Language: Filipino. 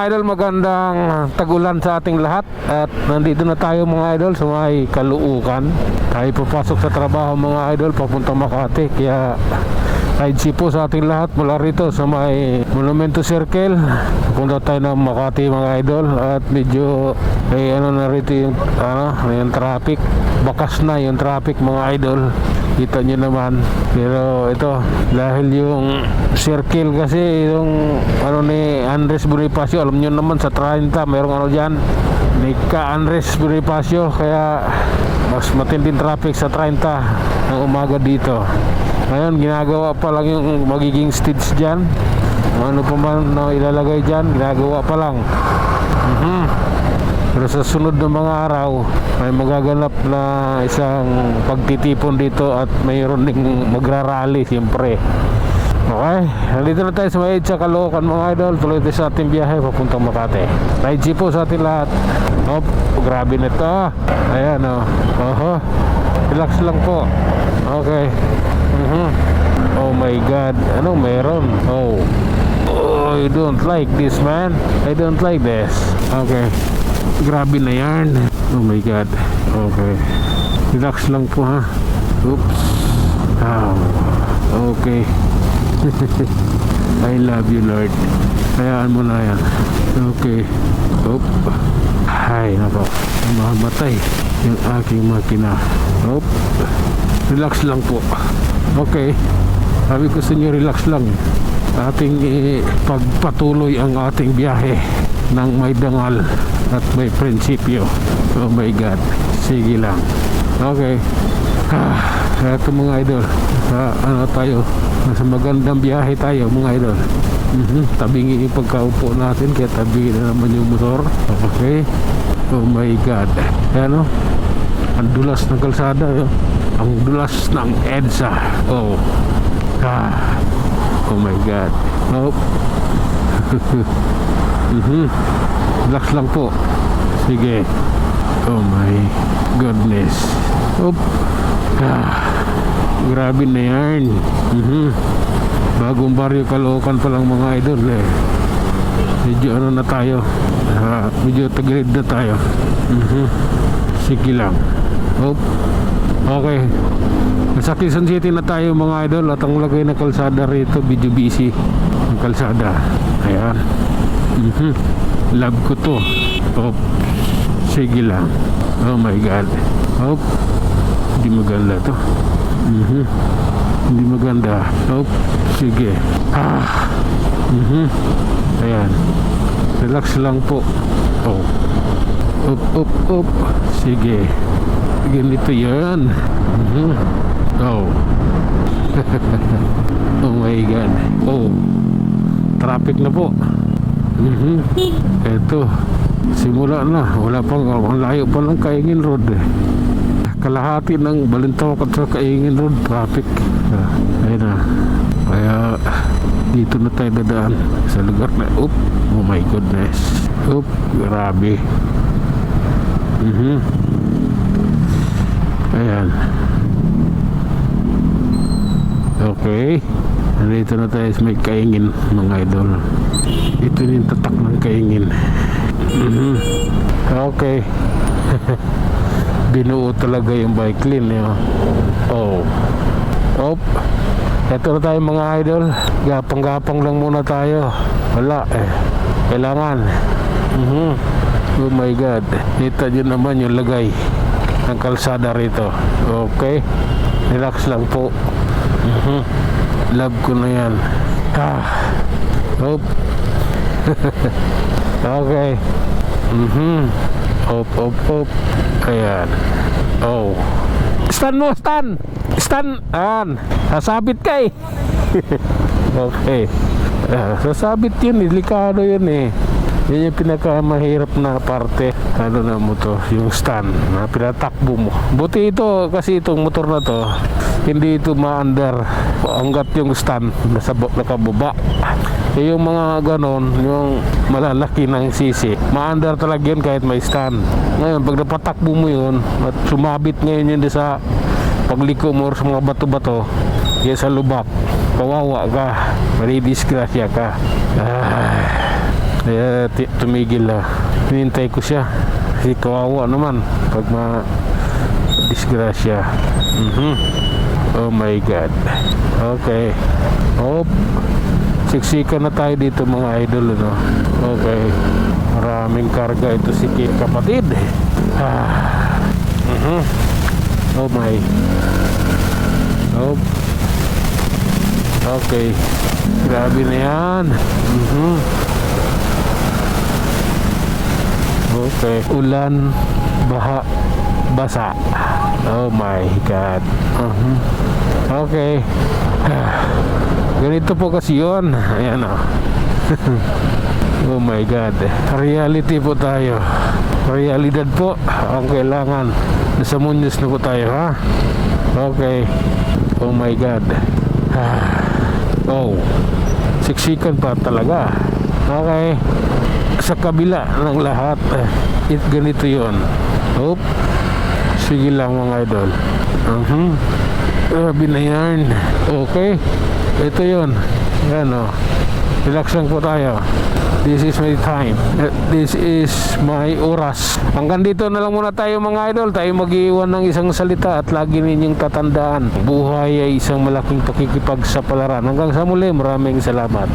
idol, magandang tag-ulan sa ating lahat. At nandito na tayo mga idol sa may Caloocan. Tayo papasok sa trabaho mga idol, papunta Makati. Kaya ride si po sa ating lahat mula rito sa may Monumento Circle. Papunta tayo ng Makati mga idol. At medyo na rito yung traffic. Bakas na yung traffic mga idol. Kita nyo naman. Pero ito, dahil yung circle kasi yung ni Andres Bonifacio, alam nyo naman sa 30 merong dyan, Nika Andres Bonifacio, kaya mas matinding traffic sa 30 ng umaga dito. Ngayon ginagawa pa lang yung magiging stage dyan. Ano pa man ilalagay dyan, ginagawa pa lang. Pero sa sunod ng mga araw may magaganap na isang pagtitipon dito at mayroon ding magrarally siyempre. Okay, nandito na tayo sa may sa Caloocan mga idol. Tuloy tayo sa ating biyahe papuntang Makati. Ride jeep po sa ating lahat. Grabe na ito. Ayan relax lang po. Okay. Oh my god, anong meron? Oh, I don't like this man. I don't like this. Okay, grabe na yan. Oh my god. Okay, relax lang po ha. Oops. Okay. I love you Lord. Hayaan mo na yan. Okay. Ay nako, mamatay yung aking makina. Relax lang po. Okay, sabi ko sa inyo, relax lang. Ating pagpatuloy ang ating biyahe ng may dangal at may prinsipyo. Oh my god, sige lang. Okay. Ito mga idol, tayo, nasa magandang biyahe tayo mga idol. Tabingi yung pagkaupo natin, kaya tabingi na naman yung motor. Okay. Oh my god, ayan ang dulas ng kalsada, ang dulas ng EDSA. Oh my god. Relax lang po. Sige. Oh my goodness. Grabe na yan. Bagong baryo Caloocan pa lang mga idol medyo na tayo, medyo tagilid na tayo. Sige lang. Okay, nasa Quezon City na tayo mga idol. At ang lagay na kalsada rito, medyo busy ang kalsada. Ayan. Love ko to. Sige lang. Oh my god. Hindi maganda to. Hindi maganda. Sige. Ayan. Relax lang po. Sige. Ganito yan. Oh my god. Traffic na po. Eto, simula na. Wala pang, ang layo pa ng Kaingin Road kalahati ng Balintawak at sa Kaingin Road traffic. Ayun na. Kaya dito na tayo dadaan sa lugar na oh my goodness. Grabe. Ayan. Okay, nandito na tayo sa may Kaingin mga idol. Ito yung tatak ng Kaingin. Okay. Binuo talaga yung bike lane Ito na tayo mga idol. Gapang-gapang lang muna tayo. Wala kailangan. Oh my god, kita nyo naman yung lagay ng kalsada rito. Okay, relax lang po. Love ko na yan. Okay. Ayan. Stand mo, stand. Ayan. Sasabit ka Okay. Sasabit yun delikado yun Yan yung pinakamahirap na parte. Na mo to, yung stand na pinatakbo mo. Buti ito, kasi itong motor na to, hindi ito maandar hanggat yung stand nakababa. Yung mga ganon, yung malalaki ng sisi, maandar talaga yun kahit may stand. Ngayon pag napatakbo mo yun at sumabit ngayon yun sa pagliko mo sa mga bato-bato, kaya sa lubak, kawawa ka, maridisgrasya ka. Kaya tumigil hinintay ko siya. Kasi kawawa naman pag disgrasya. Oh my God. Okay. Siksikan na tayo dito mga idol, no? Okay. Maraming karga ito si kapatid. Oh my. Okay. Grabe na yan. Okay. Ulan, baha, basa. Oh my God. Okay. Ganito po kasi yun. Ayan o. Oh my God. Reality po tayo. Realidad po ang kailangan. Nasa Muñoz na po tayo, ha? Okay. Oh my God. Siksikan pa talaga. Okay. Sa kabila ng lahat, ganito yun. Sige lang mga idol. Grabe na yan. Okay. Ito yun. Yan o. Relax lang po tayo. This is my time. This is my oras. Hanggang dito na lang muna tayo mga idol. Tayo mag-iwan ng isang salita at lagi ninyong tatandaan. Buhay ay isang malaking pakikipagsapalaran. Hanggang sa muli, maraming salamat.